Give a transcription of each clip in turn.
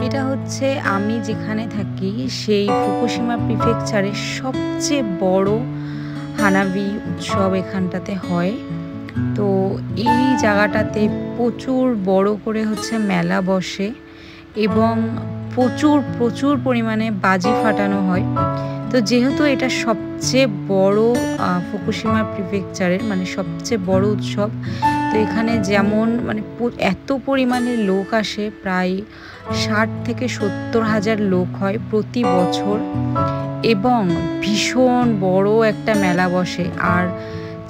এটা হচ্ছে আমি যেখানে থাকি সেই ফুকুশিমা প্রিফেকচারের সবচেয়ে বড় হানাবি উৎসব এখানটাতে হয়। তো এই জায়গাটাতে প্রচুর বড় করে হচ্ছে মেলা বসে এবং প্রচুর প্রচুর পরিমাণে বাজি ফাটানো হয়। তো যেহেতু এটা সবচেয়ে বড় ফুকুশিমা প্রিফেকচারের মানে সবচেয়ে বড় উৎসব, তো এখানে যেমন মানে এত পরিমাণে লোক আসে, প্রায় 60 থেকে 70,000 লোক হয় প্রতি বছর এবং ভীষণ বড় একটা মেলা বসে। আর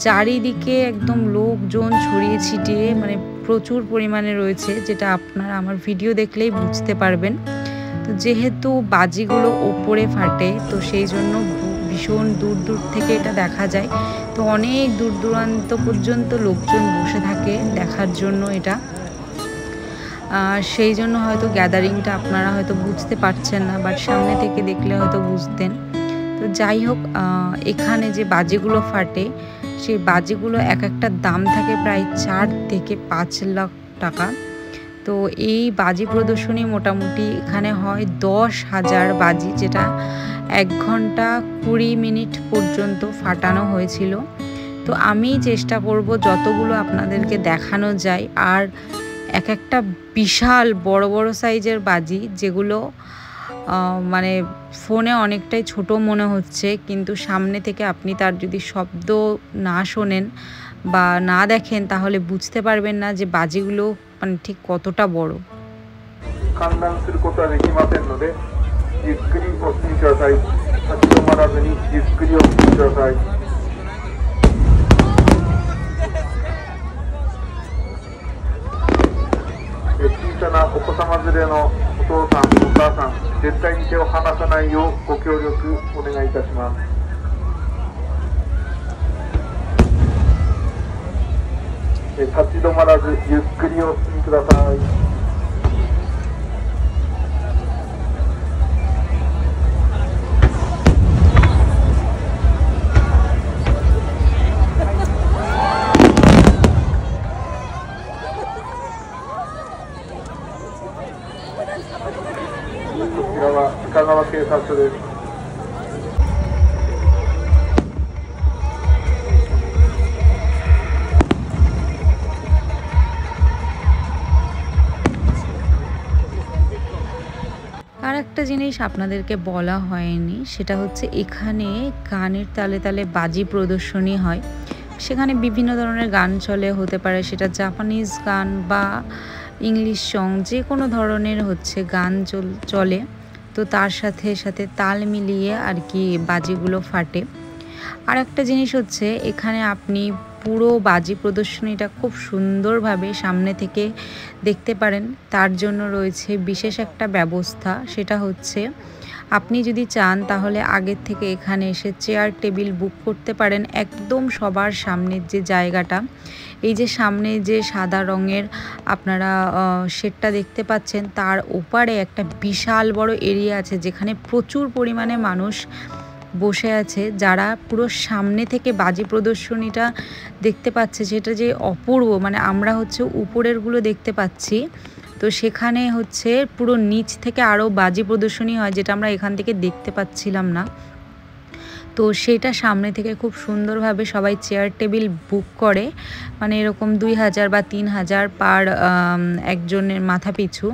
চারিদিকে একদম লোকজন ছড়িয়ে ছিটিয়ে মানে প্রচুর পরিমাণে রয়েছে, যেটা আপনারা আমার ভিডিও দেখলেই বুঝতে পারবেন। তো যেহেতু বাজিগুলো ওপরে ফাটে, তো সেই জন্য ভীষণ দূর দূর থেকে এটা দেখা যায়। তো অনেক দূর দূরান্ত পর্যন্ত লোকজন বসে থাকে দেখার জন্য এটা। সেই জন্য হয়তো গ্যাদারিংটা আপনারা হয়তো বুঝতে পারছেন না, বাট সামনে থেকে দেখলে হয়তো বুঝতেন। তো যাই হোক, এখানে যে বাজিগুলো ফাটে সেই বাজিগুলো এক একটা দাম থাকে প্রায় 4 থেকে 5 লাখ টাকা। তো এই বাজি প্রদর্শনী মোটামুটি এখানে হয় 10,000 বাজি, যেটা 1 ঘন্টা 20 মিনিট পর্যন্ত ফাটানো হয়েছিল। তো আমি চেষ্টা করব যতগুলো আপনাদেরকে দেখানো যায়। আর এক একটা বিশাল বড় বড় সাইজের বাজি, যেগুলো মানে ফোনে অনেকটাই ছোট মনে হচ্ছে, কিন্তু সামনে থেকে আপনি তার যদি শব্দ না শোনেন বা না দেখেন তাহলে বুঝতে পারবেন না যে বাজিগুলো মানে ঠিক কতটা বড়।お子様連れのお父さん、お母さん、絶対に手を離さないようご協力お願いいたします。立ち止まらずゆっくりお進みください。深川警察署です。আর একটা জিনিস আপনাদেরকে বলা হয়নি, সেটা হচ্ছে এখানে গানের তালে তালে বাজি প্রদর্শনী হয়। সেখানে বিভিন্ন ধরনের গান চলে, হতে পারে সেটা জাপানিজ গান বা ইংলিশ সং, যে কোনো ধরনের হচ্ছে গান চলে। তো তার সাথে সাথে তাল মিলিয়ে আর কি বাজিগুলো ফাটে। আর একটা জিনিস হচ্ছে এখানে আপনি পুরো বাজি প্রদর্শনীটা খুব সুন্দরভাবে সামনে থেকে দেখতে পারেন। তার জন্য রয়েছে বিশেষ একটা ব্যবস্থা, সেটা হচ্ছে আপনি যদি চান তাহলে আগের থেকে এখানে এসে চেয়ার টেবিল বুক করতে পারেন একদম সবার সামনের যে জায়গাটা। এই যে সামনে যে সাদা রঙের আপনারা শেডটা দেখতে পাচ্ছেন, তার ওপারে একটা বিশাল বড় এরিয়া আছে যেখানে প্রচুর পরিমাণে মানুষ বসে আছে, যারা পুরো সামনে থেকে বাজি প্রদর্শনীটা দেখতে পাচ্ছে। সেটা যে অপূর্ব, মানে আমরা হচ্ছে উপরেরগুলো দেখতে পাচ্ছি, তো সেখানে হচ্ছে পুরো নিচ থেকে আরও বাজি প্রদর্শনী হয়, যেটা আমরা এখান থেকে দেখতে পাচ্ছিলাম না। তো সেটা সামনে থেকে খুব সুন্দরভাবে সবাই চেয়ার টেবিল বুক করে, মানে এরকম 2,000 বা 3,000 পার একজনের মাথা পিছু।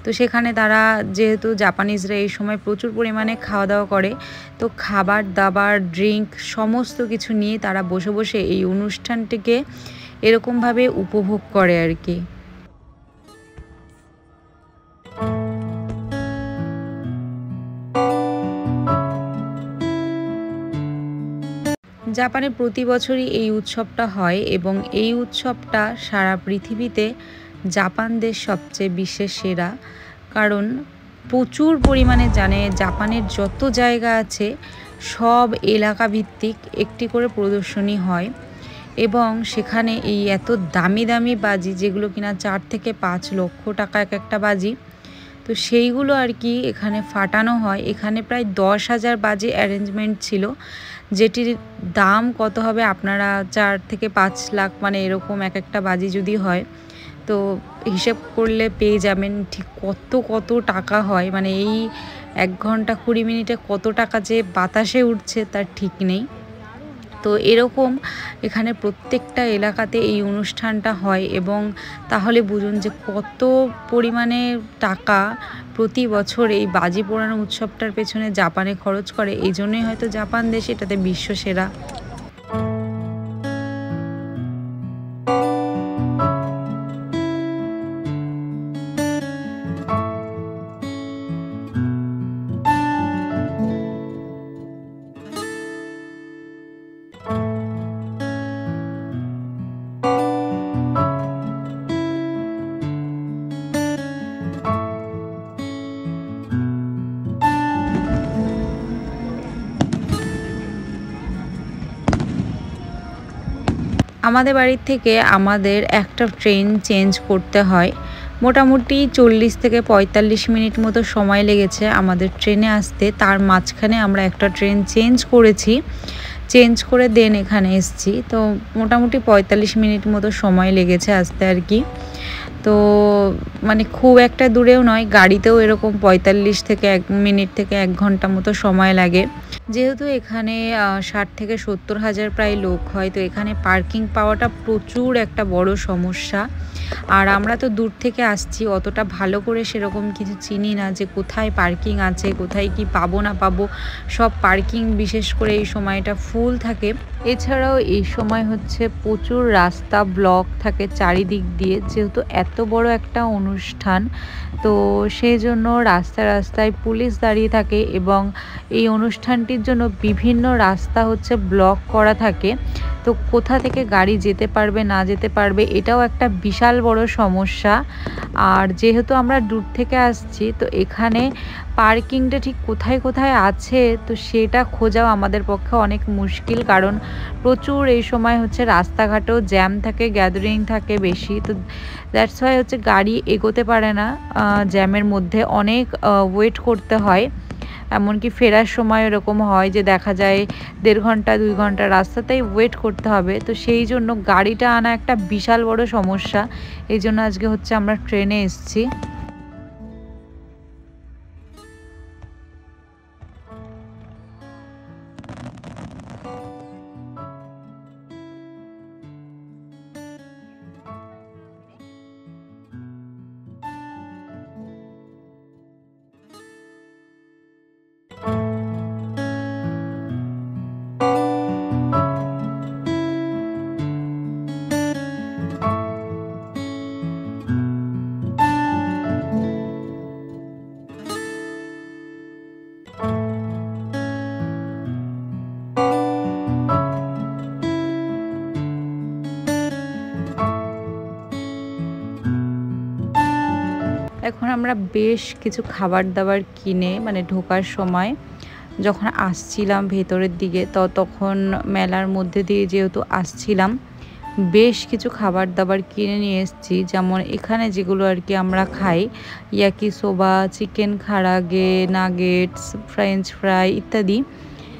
তো সেখানে তারা, যেহেতু জাপানিজরা এই সময় প্রচুর পরিমাণে খাওয়া দাওয়া করে, তো খাবার দাবার ড্রিঙ্ক সমস্ত কিছু নিয়ে তারা বসে বসে এই অনুষ্ঠানটিকে এরকমভাবে উপভোগ করে আর কি। জাপানে প্রতি বছরই এই উৎসবটা হয় এবং এই উৎসবটা সারা পৃথিবীতে জাপান দেশ সবচেয়ে বিশ্বের সেরা, কারণ প্রচুর পরিমাণে জাপানের যত জায়গা আছে সব এলাকা ভিত্তিক একটি করে প্রদর্শনী হয় এবং সেখানে এই এত দামি দামি বাজি, যেগুলো কিনা 4 থেকে 5 লক্ষ টাকা এক একটা বাজি, তো সেইগুলো আর কি এখানে ফাটানো হয়। এখানে প্রায় 10,000 বাজি অ্যারেঞ্জমেন্ট ছিল, যেটির দাম কত হবে আপনারা 4 থেকে 5 লাখ, মানে এরকম এক একটা বাজি যদি হয়, তো হিসেব করলে পেয়ে যাবেন ঠিক কত টাকা হয়। মানে এই 1 ঘন্টা 20 মিনিটে কত টাকা যে বাতাসে উঠছে তার ঠিক নেই। তো এরকম এখানে প্রত্যেকটা এলাকাতে এই অনুষ্ঠানটা হয় এবং তাহলে বুঝুন যে কত পরিমাণে টাকা প্রতি বছর এই বাজি পোড়ানো উৎসবটার পেছনে জাপানে খরচ করে। এই জন্যই হয়তো জাপান দেশ এটাতে বিশ্বসেরা। আমাদের বাড়ির থেকে আমাদের একটা ট্রেন চেঞ্জ করতে হয়। মোটামুটি 40 থেকে 45 মিনিট মতো সময় লেগেছে আমাদের ট্রেনে আসতে। তার মাঝখানে আমরা একটা ট্রেন চেঞ্জ করেছি, চেঞ্জ করে দেন এখানে এসেছি। তো মোটামুটি 45 মিনিট মতো সময় লেগেছে আসতে আর কি। তো মানে খুব একটা দূরেও নয়, গাড়িতেও এরকম 45 থেকে 1 মিনিট থেকে 1 ঘন্টা মতো সময় লাগে। যেহেতু এখানে 60 থেকে 70 হাজার প্রায় লোক হয়, তো এখানে পার্কিং পাওয়াটা প্রচুর একটা বড় সমস্যা। আর আমরা তো দূর থেকে আসছি, অতটা ভালো করে সেরকম কিছু চিনি না যে কোথায় পার্কিং আছে, কোথায় কি পাবো না পাবো। সব পার্কিং বিশেষ করে এই সময়টা ফুল থাকে। এছাড়াও এই সময় হচ্ছে প্রচুর রাস্তা ব্লক থাকে চারিদিক দিয়ে, যেহেতু এত বড় একটা অনুষ্ঠান। তো সেই জন্য রাস্তায় পুলিশ দাঁড়িয়ে থাকে এবং এই অনুষ্ঠানটির জন্য বিভিন্ন রাস্তা হচ্ছে ব্লক করা থাকে। তো কোথা থেকে গাড়ি যেতে পারবে না যেতে পারবে এটাও একটা বিশাল বড় সমস্যা। আর যেহেতু আমরা দূর থেকে আসছি, তো এখানে পার্কিংটা ঠিক কোথায় আছে তো সেটা খোঁজাও আমাদের পক্ষে অনেক মুশকিল, কারণ প্রচুর এই সময় হচ্ছে রাস্তাঘাটেও জ্যাম থাকে, গ্যাদারিং থাকে বেশি। তো দ্যাটস ওয়াই হচ্ছে গাড়ি এগোতে পারে না, জ্যামের মধ্যে অনেক ওয়েট করতে হয়। এমনকি ফেরার সময় এরকম হয় যে দেখা যায় 1.5 ঘন্টা 2 ঘন্টা রাস্তাতেই ওয়েট করতে হবে। তো সেই জন্য গাড়িটা আনা একটা বিশাল বড় সমস্যা। এই জন্য আজকে হচ্ছে আমরা ট্রেনে এসেছি। এখন আমরা বেশ কিছু খাবার দাবার কিনে মানে ঢোকার সময় যখন আসছিলাম ভেতরের দিকে, তো তখন মেলার মধ্যে দিয়ে যেহেতু আসছিলাম বেশ কিছু খাবার দাবার কিনে নিয়ে এসেছি। যেমন এখানে যেগুলো আর কি আমরা খাই, ইয়াকিসোবা, চিকেন খারাগে, নাগেটস, ফ্রেঞ্চ ফ্রাই ইত্যাদি।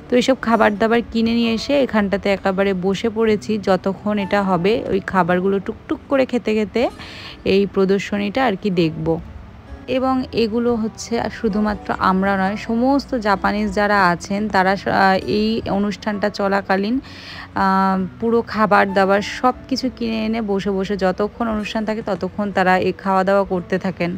তো এইসব খাবার দাবার কিনে নিয়ে এসে এখানটাতে একেবারে বসে পড়েছি। যতক্ষণ এটা হবে ওই খাবারগুলো টুকটুক করে খেতে খেতে এই প্রদর্শনীটা আর কি দেখব। এবং এগুলো হচ্ছে শুধুমাত্র আমরা নয়, সমস্ত জাপানিজ যারা আছেন তারা এই অনুষ্ঠানটা চলাকালীন পুরো খাবার দাবার সব কিছু কিনে এনে বসে বসে যতক্ষণ অনুষ্ঠান থাকে ততক্ষণ তারা এই খাওয়া দাওয়া করতে থাকেন।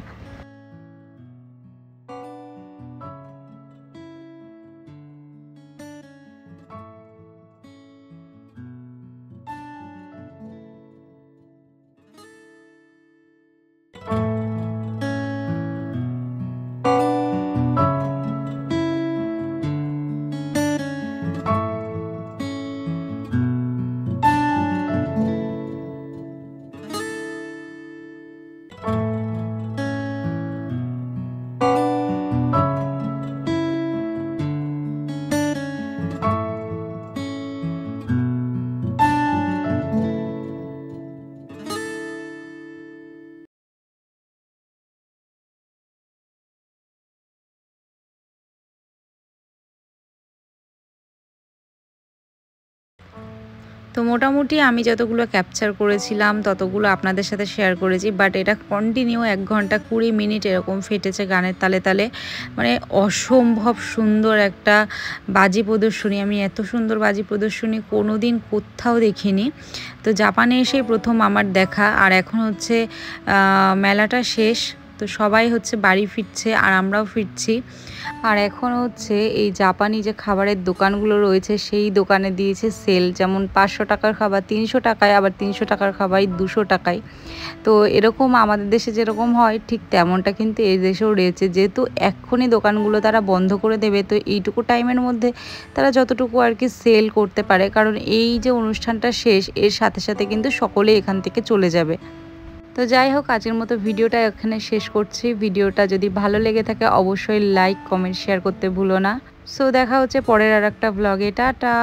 তো মোটামুটি আমি যতগুলো ক্যাপচার করেছিলাম ততগুলো আপনাদের সাথে শেয়ার করেছি, বাট এটা কন্টিনিউ 1 ঘন্টা 20 মিনিট এরকম ফেটেছে গানের তালে তালে। মানে অসম্ভব সুন্দর একটা বাজি প্রদর্শনী। আমি এত সুন্দর বাজি প্রদর্শনী কোনো দিন কোথাও দেখিনি। তো জাপানে এসেই প্রথম আমার দেখা। আর এখন হচ্ছে মেলাটা শেষ, তো সবাই হচ্ছে বাড়ি ফিরছে আর আমরাও ফিরছি। আর এখন হচ্ছে এই জাপানি যে খাবারের দোকানগুলো রয়েছে সেই দোকানে দিয়েছে সেল, যেমন 500 টাকার খাবার 300 টাকায়, আবার 300 টাকার খাবার 200 টাকায়। তো এরকম আমাদের দেশে যেরকম হয় ঠিক তেমনটা কিন্তু এই দেশেও রয়েছে। যেহেতু এক্ষুনি দোকানগুলো তারা বন্ধ করে দেবে, তো এইটুকু টাইমের মধ্যে তারা যতটুকু আর কি সেল করতে পারে, কারণ এই যে অনুষ্ঠানটা শেষ এর সাথে সাথে কিন্তু সকলেই এখান থেকে চলে যাবে। তো যাই হোক, আজকের মতো ভিডিওটা এখানে শেষ করছি। ভিডিওটা যদি ভালো লেগে থাকে অবশ্যই লাইক কমেন্ট শেয়ার করতে ভুলো না। সো দেখা হচ্ছে পরের আর একটা ব্লগে। টাটা।